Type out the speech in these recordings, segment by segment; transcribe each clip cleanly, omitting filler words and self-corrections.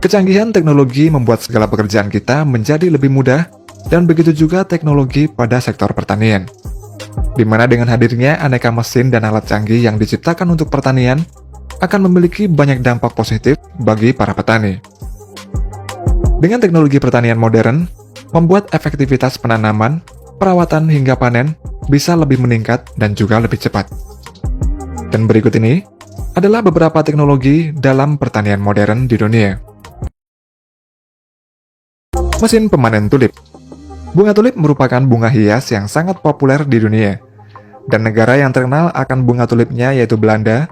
Kecanggihan teknologi membuat segala pekerjaan kita menjadi lebih mudah, dan begitu juga teknologi pada sektor pertanian. Di mana dengan hadirnya aneka mesin dan alat canggih yang diciptakan untuk pertanian, akan memiliki banyak dampak positif bagi para petani. Dengan teknologi pertanian modern, membuat efektivitas penanaman, perawatan hingga panen bisa lebih meningkat dan juga lebih cepat. Dan berikut ini adalah beberapa teknologi dalam pertanian modern di dunia. Mesin pemanen tulip. Bunga tulip merupakan bunga hias yang sangat populer di dunia. Dan negara yang terkenal akan bunga tulipnya yaitu Belanda,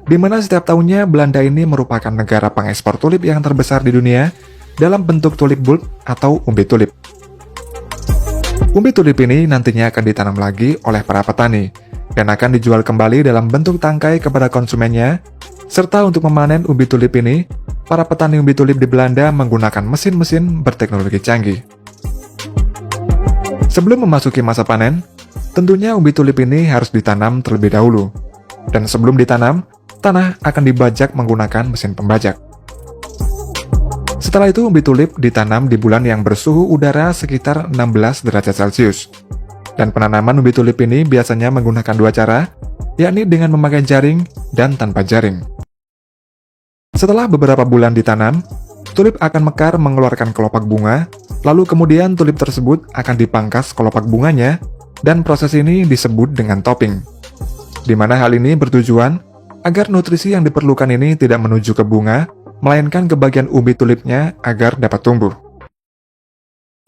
di mana setiap tahunnya Belanda ini merupakan negara pengekspor tulip yang terbesar di dunia dalam bentuk tulip bulb atau umbi tulip. Umbi tulip ini nantinya akan ditanam lagi oleh para petani dan akan dijual kembali dalam bentuk tangkai kepada konsumennya, serta untuk memanen umbi tulip ini, para petani umbi tulip di Belanda menggunakan mesin-mesin berteknologi canggih. Sebelum memasuki masa panen, tentunya umbi tulip ini harus ditanam terlebih dahulu. Dan sebelum ditanam, tanah akan dibajak menggunakan mesin pembajak. Setelah itu, umbi tulip ditanam di bulan yang bersuhu udara sekitar 16 derajat Celcius. Dan penanaman umbi tulip ini biasanya menggunakan dua cara, yakni dengan memakai jaring dan tanpa jaring. Setelah beberapa bulan ditanam, tulip akan mekar mengeluarkan kelopak bunga, lalu kemudian tulip tersebut akan dipangkas kelopak bunganya, dan proses ini disebut dengan topping. Di mana hal ini bertujuan agar nutrisi yang diperlukan ini tidak menuju ke bunga, melainkan ke bagian umbi tulipnya agar dapat tumbuh.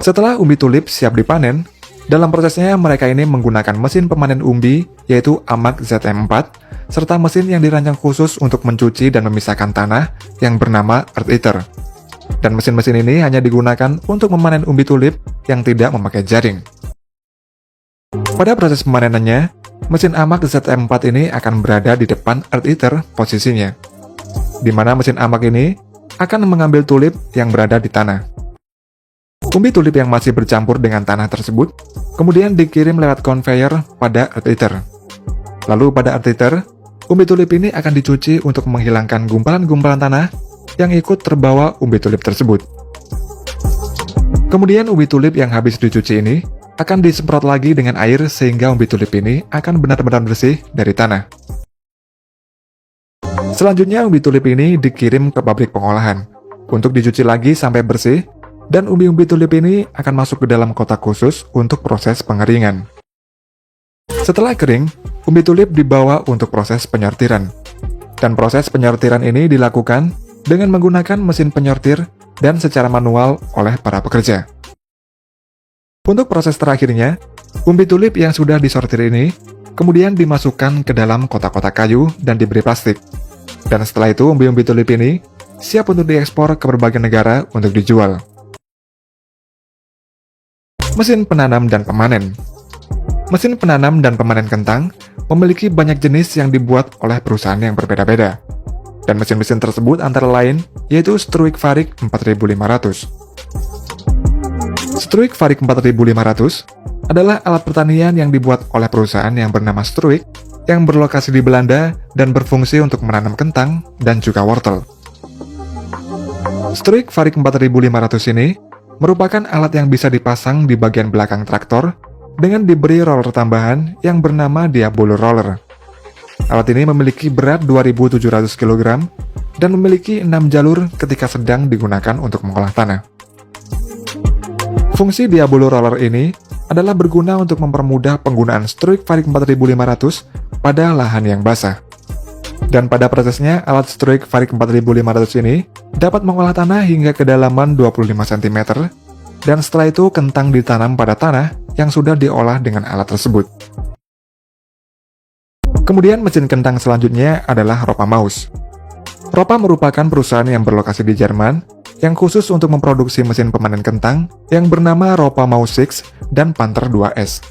Setelah umbi tulip siap dipanen, dalam prosesnya mereka ini menggunakan mesin pemanen umbi, yaitu AMAG ZM4, serta mesin yang dirancang khusus untuk mencuci dan memisahkan tanah yang bernama Earth Eater. Dan mesin-mesin ini hanya digunakan untuk memanen umbi tulip yang tidak memakai jaring. Pada proses pemanenannya, mesin AMAG ZM4 ini akan berada di depan Earth Eater posisinya, di mana mesin AMAG ini akan mengambil tulip yang berada di tanah. Umbi tulip yang masih bercampur dengan tanah tersebut kemudian dikirim lewat conveyor pada Earth Eater. Lalu pada Earth Eater, umbi tulip ini akan dicuci untuk menghilangkan gumpalan-gumpalan tanah yang ikut terbawa umbi tulip tersebut. Kemudian umbi tulip yang habis dicuci ini akan disemprot lagi dengan air sehingga umbi tulip ini akan benar-benar bersih dari tanah. Selanjutnya umbi tulip ini dikirim ke pabrik pengolahan untuk dicuci lagi sampai bersih, dan umbi-umbi tulip ini akan masuk ke dalam kotak khusus untuk proses pengeringan. Setelah kering, umbi tulip dibawa untuk proses penyortiran. Dan proses penyortiran ini dilakukan dengan menggunakan mesin penyortir dan secara manual oleh para pekerja. Untuk proses terakhirnya, umbi tulip yang sudah disortir ini kemudian dimasukkan ke dalam kotak-kotak kayu dan diberi plastik. Dan setelah itu, umbi-umbi tulip ini siap untuk diekspor ke berbagai negara untuk dijual. Mesin penanam dan pemanen. Mesin penanam dan pemanen kentang memiliki banyak jenis yang dibuat oleh perusahaan yang berbeda-beda. Dan mesin-mesin tersebut antara lain yaitu Struik Varik 4500. Struik Varik 4500 adalah alat pertanian yang dibuat oleh perusahaan yang bernama Struik yang berlokasi di Belanda dan berfungsi untuk menanam kentang dan juga wortel. Struik Varik 4500 ini merupakan alat yang bisa dipasang di bagian belakang traktor dengan diberi roller tambahan yang bernama Diabolo Roller. Alat ini memiliki berat 2.700 kg dan memiliki 6 jalur ketika sedang digunakan untuk mengolah tanah. Fungsi Diabolo Roller ini adalah berguna untuk mempermudah penggunaan Struik Varik 4500 pada lahan yang basah. Dan pada prosesnya, alat Struik Varik 4500 ini dapat mengolah tanah hingga kedalaman 25 cm, dan setelah itu kentang ditanam pada tanah yang sudah diolah dengan alat tersebut. Kemudian mesin kentang selanjutnya adalah Ropa Maus. Ropa merupakan perusahaan yang berlokasi di Jerman yang khusus untuk memproduksi mesin pemanen kentang yang bernama Ropa Maus 6 dan Panther 2S.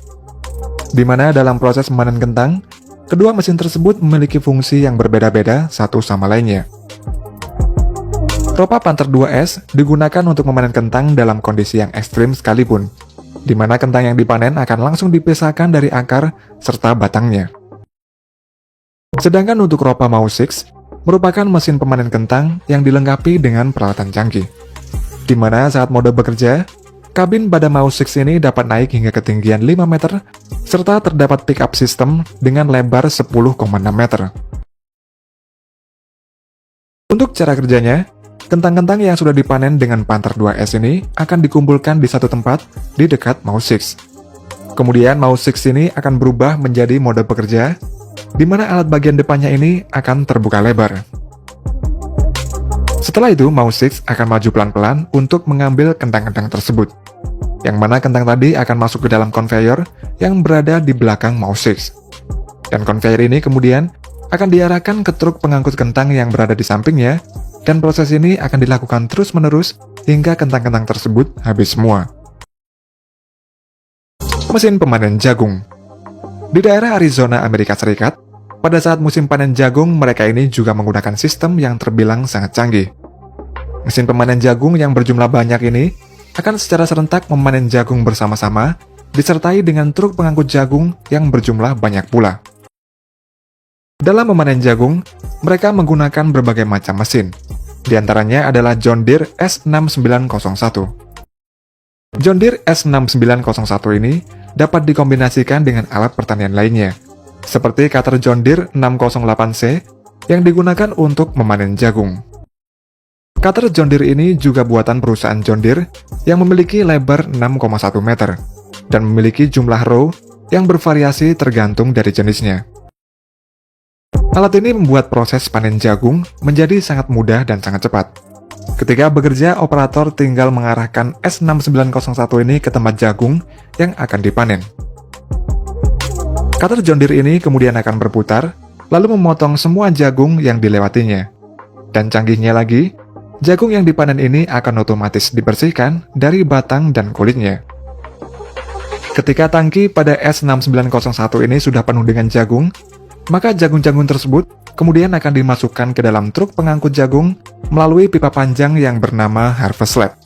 Di mana dalam proses memanen kentang, kedua mesin tersebut memiliki fungsi yang berbeda-beda satu sama lainnya. Ropa Panther 2S digunakan untuk memanen kentang dalam kondisi yang ekstrim sekalipun, di mana kentang yang dipanen akan langsung dipisahkan dari akar serta batangnya. Sedangkan untuk Ropa Maus 6 merupakan mesin pemanen kentang yang dilengkapi dengan peralatan canggih. Di mana saat mode bekerja, kabin pada Mouse 6 ini dapat naik hingga ketinggian 5 meter, serta terdapat pickup system dengan lebar 10,6 meter. Untuk cara kerjanya, kentang-kentang yang sudah dipanen dengan Panther 2S ini akan dikumpulkan di satu tempat di dekat Mouse 6. Kemudian Mouse 6 ini akan berubah menjadi mode bekerja, di mana alat bagian depannya ini akan terbuka lebar. Setelah itu, Mouse 6 akan maju pelan-pelan untuk mengambil kentang-kentang tersebut, yang mana kentang tadi akan masuk ke dalam conveyor yang berada di belakang Mouse 6. Dan conveyor ini kemudian akan diarahkan ke truk pengangkut kentang yang berada di sampingnya, dan proses ini akan dilakukan terus-menerus hingga kentang-kentang tersebut habis semua. Mesin pemanen jagung. Di daerah Arizona, Amerika Serikat, pada saat musim panen jagung, mereka ini juga menggunakan sistem yang terbilang sangat canggih. Mesin pemanen jagung yang berjumlah banyak ini akan secara serentak memanen jagung bersama-sama, disertai dengan truk pengangkut jagung yang berjumlah banyak pula. Dalam memanen jagung, mereka menggunakan berbagai macam mesin. Di antaranya adalah John Deere S6901. John Deere S6901 ini dapat dikombinasikan dengan alat pertanian lainnya, seperti cutter John Deere 608C yang digunakan untuk memanen jagung. Cutter John Deere ini juga buatan perusahaan John Deere yang memiliki lebar 6,1 meter dan memiliki jumlah row yang bervariasi tergantung dari jenisnya. Alat ini membuat proses panen jagung menjadi sangat mudah dan sangat cepat. Ketika bekerja, operator tinggal mengarahkan S6901 ini ke tempat jagung yang akan dipanen. Cutter John Deere ini kemudian akan berputar, lalu memotong semua jagung yang dilewatinya. Dan canggihnya lagi, jagung yang dipanen ini akan otomatis dibersihkan dari batang dan kulitnya. Ketika tangki pada S6901 ini sudah penuh dengan jagung, maka jagung-jagung tersebut kemudian akan dimasukkan ke dalam truk pengangkut jagung melalui pipa panjang yang bernama harvest slab.